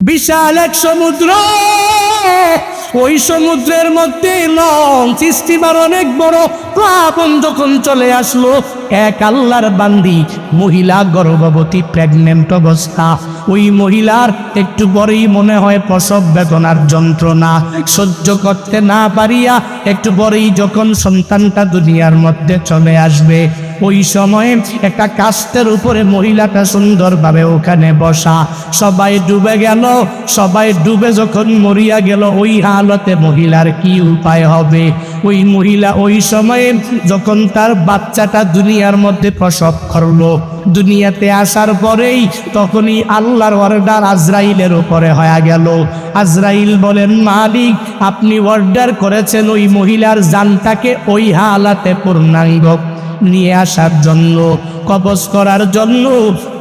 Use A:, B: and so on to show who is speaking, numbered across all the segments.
A: বিশাল এক সমুদ্র, ওই সমুদ্রের মধ্যে লঞ্চ স্টিমার অনেক বড় প্লাবন যখন চলে আসলো, এক আল্লাহর বান্দি মহিলা গর্ভবতী প্রেগনেন্ট অবস্থা। ওই মহিলার একটু পরেই মনে হয় প্রসব বেদনার যন্ত্রণা সহ্য করতে না পারিয়া একটু পরেই যখন সন্তানটা দুনিয়ার মধ্যে চলে আসবে, ওই সময়ে একটা কাস্তের উপরে মহিলাটা সুন্দরভাবে ওখানে বসা। সবাই ডুবে গেল, সবাই ডুবে যখন মরিয়া গেল, ওই হালতে মহিলার কি উপায় হবে? ওই মহিলা ওই সময়ে যখন তার বাচ্চাটা দুনিয়ার মধ্যে প্রসব করলো, দুনিয়াতে আসার পরেই তখনই আল্লাহর অর্ডার আজরাইলের উপরে হয়ে গেল। আজরাইল বলেন, মালিক আপনি অর্ডার করেছেন ওই মহিলার জানটাকে ওই হালাতে পূর্ণাঙ্গ নিয়ে আসার জন্য, কবজ করার জন্য।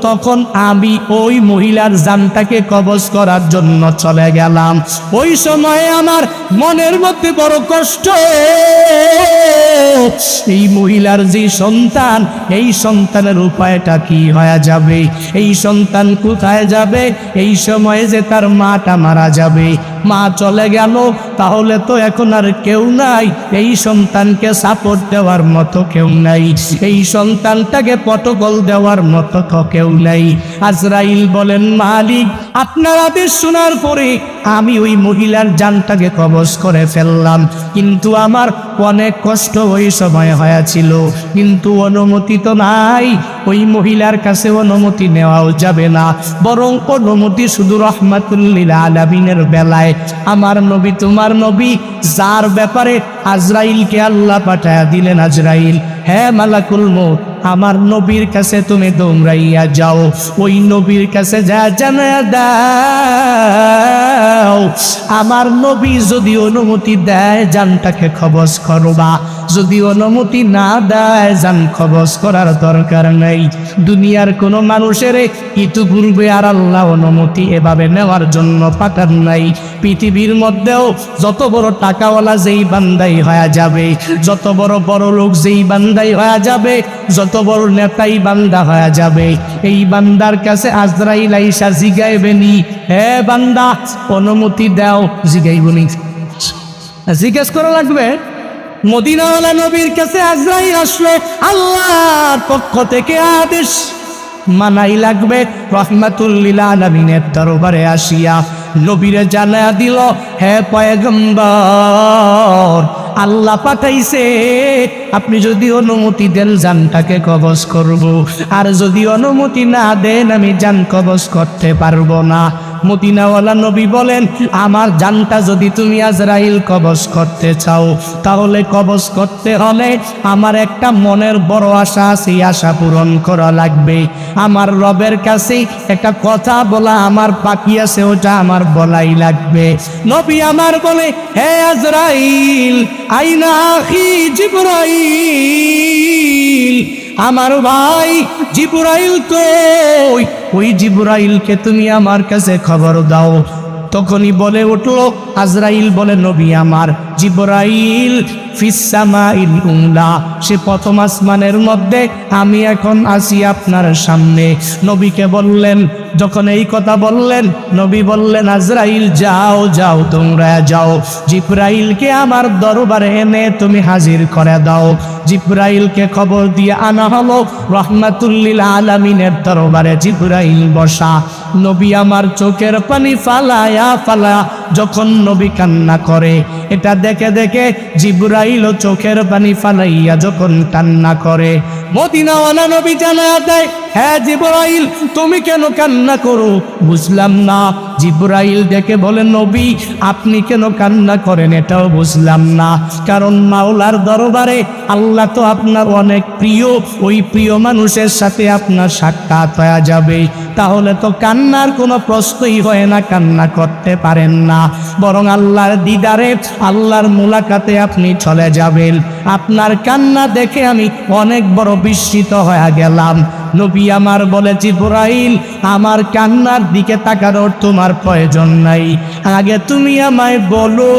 A: তখন আমি ওই মহিলার জানটাকে কবজ করার জন্য চলে গেলাম। ওই সময়ে আমার মনের মধ্যে বড় কষ্ট, এই মহিলার যে সন্তান, এই সন্তানের উপায়টা কি হয়ে যাবে? এই সন্তান কোথায় যাবে? এই সময়ে যে তার মাটা মারা যাবে, মা চলে গেল, তাহলে তো এখন আর কেউ নাই, এই সন্তানকে সাপোর্ট দেওয়ার মতো কেউ নাই, এই সন্তানটাকে প্রটোকল দেওয়ার মতো তো কেউ নাই। আজরাইল বলেন, মালিক আপনার আদেশ শোনার পরে আমি ওই মহিলার জানটাকে কবজ করে ফেললাম, কিন্তু আমার অনেক কষ্ট ওই সময় হয়েছিল, কিন্তু অনুমতি তো নাই। ওই মহিলার কাছে অনুমতি নেওয়াও যাবে না, বরং অনুমতি শুধু রহমাতুল লিল আলামিনের বেলায়। আমার নবী তোমার নবী, যার ব্যাপারে আজরাইলকে আল্লাহ পাঠায়া দিলেন, আজরাইল হ্যাঁ মালাকুল মউত, আমার নবীর কাছে তুমি দৌড়াইয়া যাও, ওই নবীর কাছে যা জানায়া দাও আমার নবী যদি অনুমতি দেয় জানটাকে কবজ করবা, যদি অনুমতি না দেয় জান কবজ করার দরকার নাই। দুনিয়ার কোনো মানুষের ইতিপূর্বে আর আল্লাহ অনুমতি এভাবে নেওয়ার জন্য পাঠান নাই। পৃথিবীর মধ্যেও যত বড় টাকাওয়ালা যেই বান্দাই হয়ে যাবে, যত বড় বড় লোক যেই বান্দাই হয়ে যাবে, যত বড় নেতাই বান্দা হয়ে যাবে, এই বান্দার কাছে আজরাইল আইসা জিগাইবেনি, হে বান্দা অনুমতি দাও, জিগাইবনি, জিজ্ঞেস করা লাগবে। মদিনাওয়ালা নবীর কাছে আজরাইল আসলে আল্লাহর পক্ষ থেকে আদেশ মানাই লাগবে। রহমাতুল লিল আলামিনের দরবারে আসিয়া নবীরে জানায়া দিল, হে পয়গম্বর আল্লাহ পাঠাইছে, আপনি যদি অনুমতি দেন জানটাকে কবজ করব, আর যদি অনুমতি না দেন আমি জান কবজ করতে পারবো না। মদিনাওয়ালা নবী বলেন, আমার জানটা যদি তুমি আজরাইল কবজ করতে চাও, তাহলে কবজ করতে হলে আমার একটা মনের বড় আশা আছে, আশা পূরণ করা লাগবে। আমার রবের কাছে একটা কথা বলা আমার বাকি আছে, ওটা আমার বলাই লাগবে। নবী আমার বলে, হে আজরাইল আইনা আখি জিবরাইল, আমার ভাই জিবরাইল কই? ওই জিবরাইলকে তুমি আমার কাছে খবর দাও। তখনই বলে উঠলো আজরাইল বলে, নবী আমার জিবরাইল ফিস সামাইল উলা, সে প্রথম আসমানের মধ্যে, আমি এখন আসি আপনার সামনে। নবীকে বললেন, যখন এই কথা বললেন, নবী বললেন, আজরাইল যাও যাও, তোমরা যাও, জিবরাইলকে আমার দরবারে এনে তুমি হাজির করে দাও। জিবরাইলকে খবর দিয়ে আনা হলো, রহমাতুল লিল আলামিনের দরবারে জিবরাইল বসা। নবী আমার চোখের পানি ফালায়া ফালায়া যখন নবী কান্না করে, এটা দেখে দেখে জিবরাইলও চোখের পানি ফালাইয়া যখন কান্না করে, মদিনাওয়ালা নবী জানায়া দেয়, হ্যাঁ জিবরাইল তুমি কেন কান্না করো? বুঝলাম না। জিবরাইল দেখে বলে, নবী আপনি কেন কান্না করেন এটাও বুঝলাম না, কারণ মাওলার দরবারে আল্লাহ তো আপনার অনেক প্রিয়, ওই প্রিয় মানুষের সাথে আপনার সাক্ষাৎ হয়ে যাবে, তাহলে তো কান্নার কোনো প্রশ্নই হয় না, কান্না করতে পারেন না, বরং আল্লাহর দিদারে আল্লাহর মুলাকাতে আপনি চলে যাবেন। আপনার কান্না দেখে আমি অনেক বড় বিস্মিত হয়ে গেলাম। নবী আমার বলে, জিবরাইল আমার কান্নার দিকে তাকানোর তোমার প্রয়োজন নাই, আগে তুমি আমায় বলো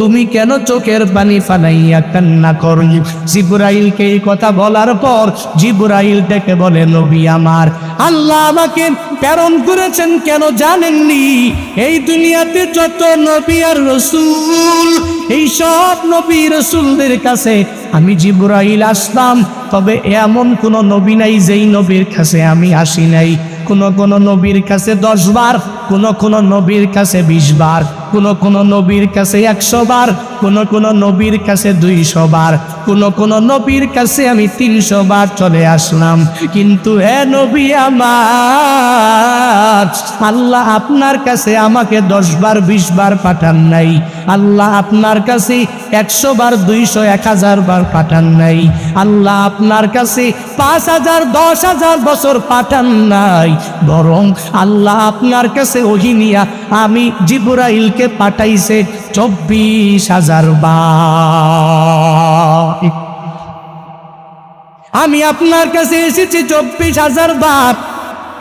A: তুমি কেন চোখের পানি ফালাইয়া কান্না করো। জিবরাইলকে এই কথা বলার পর জিবরাইল ডেকে বলে, নবী আমার, আল্লাহ আমাকে প্রেরণ করেছেন কেন জানেননি? এই দুনিয়াতে যত নবী আর রাসূল, এই সব নবী রাসূলদের কাছে আমি জিবরাইল আসলাম, তবে এমন কোন নবী নাই যেই নবীর কাছে আমি আসি নাই। কোন নবীর কাছে 10 বার, কোন নবীর কাছে 20 বার, কোন নবীর কাছে 100 বার, কোন নবীর কাছে 200 বার, কোন নবীর কাছে আমি 300 বার চলে আসলাম। কিন্তু হে নবী আমার, আল্লাহ আপনার কাছে আমাকে 10 বার 20 বার পাঠান নাই। আল্লাহ আপনার কাছে 100 বার 200 1000 বার পাঠান নাই। আল্লাহ আপনার কাছে 5000 10,000 বছর পাঠান নাই, বরং আল্লাহ আপনার কাছে ওহী নিয়া আমি জিবরাইলকে পাঠাইছে 24,000 বার। আমি আপনার কাছে এসেছি 24,000 বার।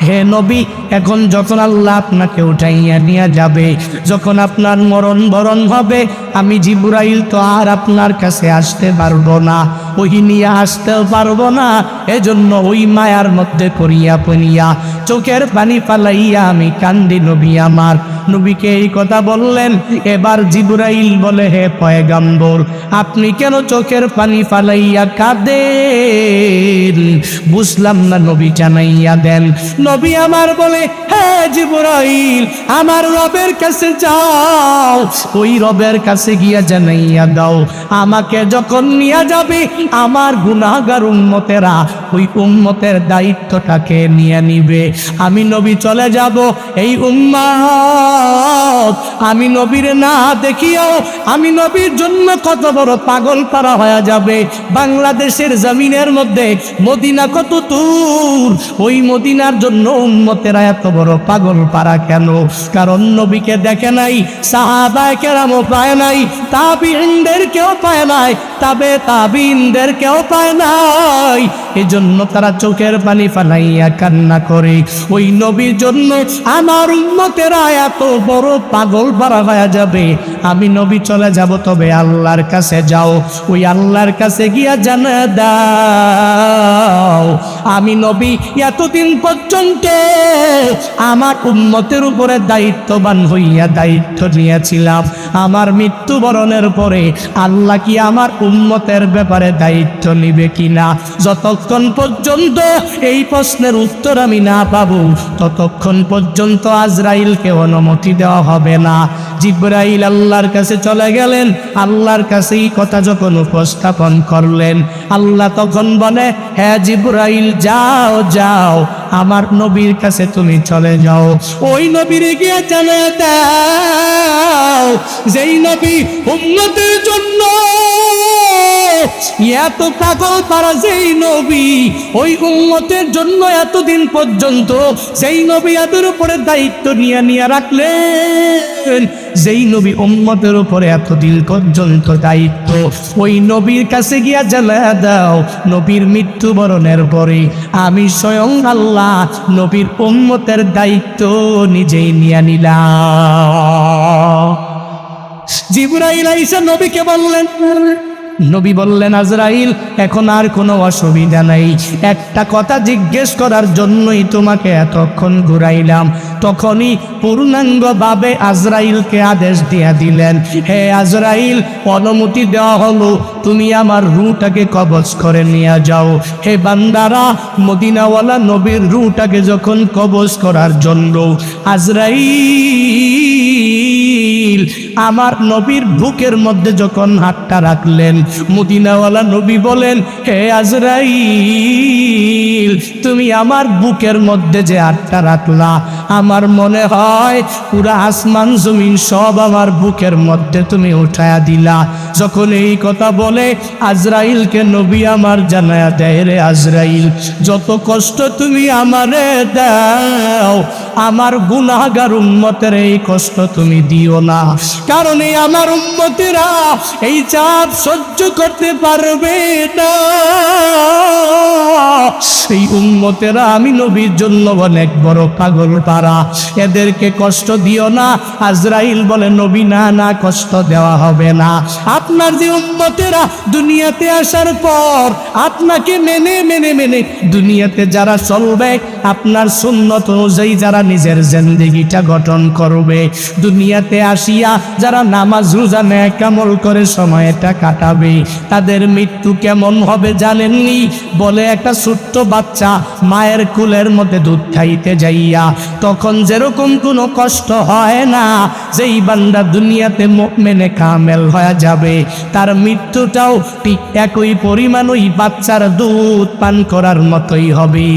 A: হে নবী, এখন যখন আল্লাহ আপনাকে উঠাইয়া নিয়ে যাবে, যখন আপনার মরণ বরণ হবে, আমি জিবরাইল তো আর আপনার কাছে আসতে পারবো না, ওই নিয়ে আসতেও পারবো না। এজন্য ওই মায়ার মধ্যে পড়িয়া পড়িয়া চোখের পানি ফালাইয়া আমি কান্দি। নবী আমার, নবীকে এই কথা বললেন। এবার জিবরাইল বলে, হে পয়গম্বর, আপনি কেন চোখের পানি ফালাইয়া কাঁদেন? বুঝলাম না, নবী জানাইয়া দেন। নবী আমার বলে, হে জিবরাইল, আমার রবের কাছে যাও, ওই রবের কাছে গিয়া জানাইয়া দাও, আমাকে যখন নিয়ে যাবে আমার গুনাহগার উম্মতেরা ওই উম্মতের দায়িত্বটাকে নিয়ে নিবে। আমি নবী চলে যাব, এই উম্মত আমি নবীর না দেখিও আমি নবীর জন্য কত বড় পাগল পারা হয়ে যাবে। বাংলাদেশের জমিনের মধ্যে মদিনা কত দূর, ওই মদিনার জন্য উম্মতেরা এত বড় পাগল পারা কেন? কারণ নবীকে দেখে নাই, সাহাবায়ে কেরামও পায় নাই, তাবিঈনদের কেউ পায় নাই, তাবিঈনদের কেউ পায় নাই। এজন্য তারা চোখের পানি ফালাইয়া কান্না করে। ওই নবীর জন্য আমার উম্মতেরা এত বড় পাগল পারা হয়ে যাবে। আমি নবী চলে যাব, তবে আল্লাহর কাছে যাও, ওই আল্লাহর কাছে গিয়া জানা দাও আমি নবী এতদিন পর্যন্ত আমার উম্মতের উপরে দায়িত্ববান হইয়া দায়িত্ব নিয়েছিলাম। আমার মৃত্যুবরণের পরে আল্লাহ কি আমার উম্মতের ব্যাপারে দায়িত্ব নিবে কিনা? যতক্ষণ পর্যন্ত এই প্রশ্নের উত্তর আমি না পাবো, ততক্ষণ পর্যন্ত আজরাইলকে অনুমতি দেওয়া হবে না। জিবরাইল আল্লাহর কাছে চলে গেলেন। আল্লাহর কাছে এই কথা যখন উপস্থাপন করলেন, আল্লাহ তখন বলে, হ্যাঁ জিবরাইল, যাও যাও, আমার নবীর কাছে তুমি চলে যাও। ওই নবীর গিয়ে জানিয়ে দাও, যেই নবী উম্মতের জন্য এত পাগল পারা, যেই নবী ওই উম্মতের জন্য এতদিন পর্যন্ত সেই নবী এদের উপরে দায়িত্ব নিয়ে রাখলেন, যেই নবী উম্মতের উপরে এতদিন পর্যন্ত দায়িত্ব, ওই নবীর কাছে গিয়া জানিয়ে দাও, নবীর মৃত্যুবরণের পরে আমি স্বয়ং আল্লাহ নবীর উম্মতের দায়িত্ব নিজেই নিয়ে নিলাম। জিবরাইল আইসা নবীকে বললেন, নবী বললেন, আজরাইল, এখন আর কোনো অসুবিধা নাই, একটা কথা জিজ্ঞেস করার জন্যই তোমাকে এতক্ষণ ঘুরাইলাম। তখনই পূর্ণাঙ্গভাবে আজরাইলকে আদেশ দিয়া দিলেন, হে আজরাইল, অনুমতি দেওয়া হলো, তুমি আমার রূহটাকে কবজ করে নিয়ে যাও। হে বান্দারা, মদিনাওয়ালা নবীর রূহটাকে যখন কবজ করার জন্য আজরাইল আমার নবীর বুকের মধ্যে যখন হাতটা রাখলেন, মদিনাওয়ালা নবী বলেন, হে আজরাইল, তুমি আমার বুকের মধ্যে যে হাতটা রাখলা, আমার মনে হয় পুরা আসমান জমিন সব আমার বুকের মধ্যে তুমি উঠায়া দিলা। যখন এই কথা বলে আজরাইলকে নবী আমার জানায়া দেয়, রে আজরাইল, যত কষ্ট তুমি আমারে দাও, আমার গুনাহগার উম্মতের এই কষ্ট তুমি দিও না। কারণে আমার উম্মতেরা এই চাপ সহ্য করতে পারবে না। এই উম্মতেরা আমি নবীর জন্য অনেক বড় পাগল পারা, এদেরকে কষ্ট দিও না। আজরাইল বলে নবী না না, কষ্ট দেওয়া হবে না। আপনার যে উম্মতেরা দুনিয়াতে আসার পর আপনাকে মেনে মেনে মেনে দুনিয়াতে যারা চলবে, আপনার সুন্নত অনুযায়ী যারা নিজের জিন্দেগিটা গঠন করবে, দুনিয়াতে আসিয়া যারা নামাজ রোজা নেক আমল করে সময়টা কাটাবে, তাদের মৃত্যু কেমন হবে জানেননি? বলে একটা ছোট্ট বাচ্চা মায়ের কুলের মধ্যে দুধ খাইতে যাইয়া তখন যেরকম কোনো কষ্ট হয় না, যেই বান্দা দুনিয়াতে মুমিনে কামেল হয়ে যাবে তার মৃত্যুটাও ঠিক একই পরিমাণ ওই বাচ্চার দুধ পান করার মতোই হবে।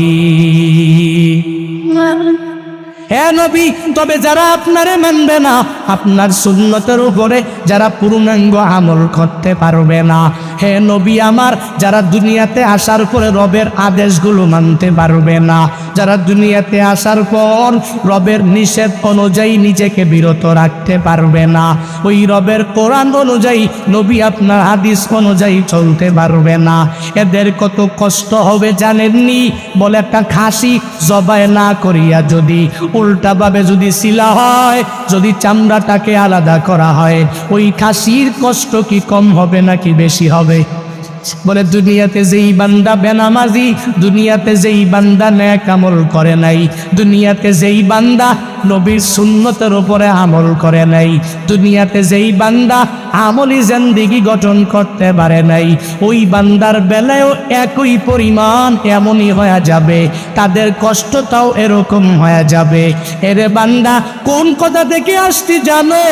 A: হে নবী, তবে যারা আপনারে মানবে না, আপনার সুন্নতের উপরে যারা পূর্ণাঙ্গ আমল করতে পারবে না, হে নবী আমার, যারা দুনিয়াতে আসার পরে রবের আদেশগুলো মানতে পারবে না, যারা দুনিয়াতে আসার পর রবের নিষেধ অনুযায়ী নিজেকে বিরত রাখতে পারবে না, ওই রবের কোরআন অনুযায়ী নবী আপনার হাদিস অনুযায়ী চলতে পারবে না, এদের কত কষ্ট হবে জানেননি? বলে একটা খাসি জবাই না করিয়া যদি উল্টাভাবে যদি সিলা হয়, যদি চামড়াটাকে আলাদা করা হয়, ওই খাসির কষ্ট কি কম হবে নাকি বেশি হবে? বলে দুনিয়াতে যেই বান্দা বেনামাজি, দুনিয়াতে যেই বান্দা নেক আমল করে নাই, দুনিয়াতে যেই বান্দা নবীর সুন্নতের উপরে আমল করে নাই, দুনিয়াতে যেই বান্দা আমলি জিন্দেগি গঠন করতে পারে নাই, ওই বান্দার বেলায়ও একই পরিমাণ এমনই হয়ে যাবে, তাদের কষ্টটাও এরকম হয়ে যাবে। এরে বান্দা, কোন কথা থেকে আসতে জানো?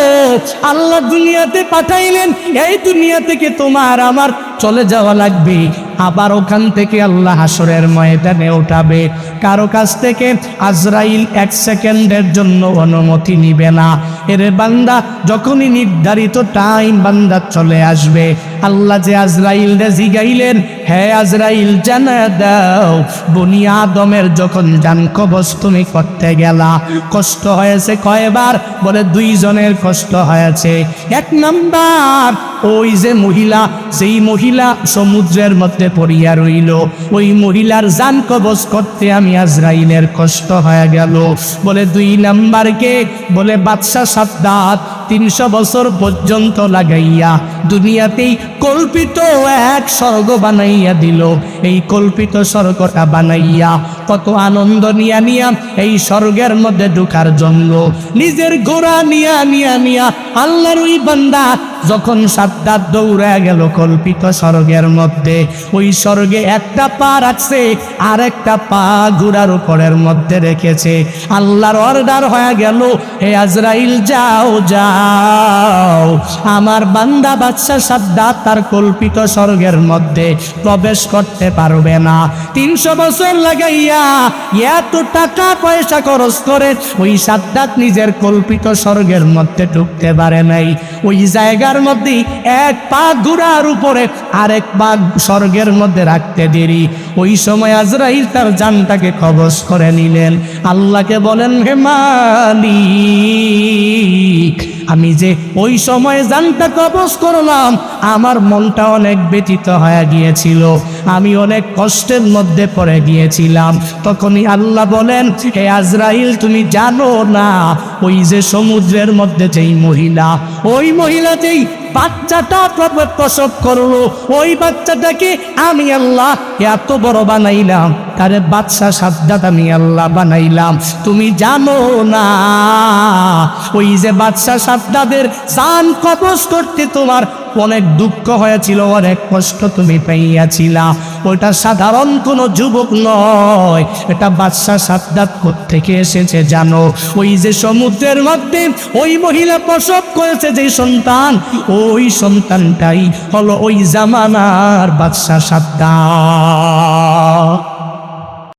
A: আল্লাহ দুনিয়াতে পাঠাইলেন, এই দুনিয়া থেকে তোমার আমার চলে যাওয়া লাগবে, আবার ওখান থেকে আল্লাহ হাসরের ময়দানে উঠাবে। কারো কাছ থেকে আজরাইল এক সেকেন্ডের জন্য অনুমতি নিবে না। এরে বান্দা, যখনই নির্ধারিত টাইম বান্দা চলে আসবে, আল্লাহ যে আজরাইলরে জিগাইলেন, হে আজরাইল জানা দাও, বনি আদমের যখন জান কবজ তুমি করতে গেলা কষ্ট হয়েছে কয়বার? বলে 2 জনের কষ্ট হয়েছে। 1 নাম্বার, ওই যে মহিলা, যেই মহিলা সমুদ্রের মধ্যে পড়িয়া রইল, ওই মহিলার জান কবজ করতে আমি আজরাইলের কষ্ট হয়ে গেল। বলে 2 নাম্বারকে, বলে বাদশা সাদ্দাত 300 বছর পর্যন্ত লাগাইয়া দুনিয়াতেই কল্পিত এক স্বর্গ বানাইয়া দিল। এই কল্পিত স্বর্গটা বানাইয়া কত আনন্দ নিয়া নিয়া এই স্বর্গের মধ্যে ঢোকার জন্য নিজের ঘোড়া নিয়া নিয়া নিয়া আল্লাহর ওই বান্দা যখন সাদ্দাত দৌড়ে গেল কল্পিত স্বর্গের মধ্যে, ওই স্বর্গে একটা পা রাখছে আর একটা পা ঘোড়ার উপরের মধ্যে রেখেছে। আল্লাহর অর্ডার হয়ে গেল, হে আজরাইল যাও যাও, আমার বান্দা বাদশা সাদ্দাত তার কল্পিত স্বর্গের মধ্যে প্রবেশ করতে পারবে না। 300 বছর লাগাইয়া এত টাকা পয়সা খরচ করে ওই সাদ্দাত নিজের কল্পিত স্বর্গের মধ্যে ঢুকতে পারে নাই। ওই জায়গার মধ্যে এক পা ঘোড়ার উপরে আরেক পা স্বর্গের মধ্যে রাখতে দেরি। ওই সময় আজরাইল তার জানটাকে কবজ করে নিলেন। আল্লাহকে বলেন, হে মালিক, আমি যে ওই সময় জানটা কবজ করলাম, আমার মনটা অনেক ব্যথিত হয়ে গিয়েছিল, আমি অনেক কষ্টের মধ্যে পড়ে গিয়েছিলাম। তখনই আল্লাহ বলেন, হে আজরাইল, তুমি জানো না ওই যে সমুদ্রের মধ্যে যেই মহিলা, ওই মহিলাতেই বাচ্চাটা প্রসব করলো, ওই বাচ্চাটাকে আমি আল্লাহ এত বড় বানাইলাম, তারে বাদশা সাদ্দাত আমি আল্লাহ বানাইলাম। তুমি জানো না ওই যে বাদশা সাদ্দাতের জান কবজ করতে তোমার অনেক দুঃখ হয়েছিল, অনেক কষ্ট তুমি পাইয়াছিলা। ওটা সাধারণ কোনো যুবক নয়, এটা বাদশা সাদ্দাত থেকে এসেছে জানো? ওই যে সমুদ্রের মধ্যে ওই মহিলা প্রসব করেছে যে সন্তান, ওই সন্তানটাই হলো ওই জামানার বাদশা সাদ্দাত।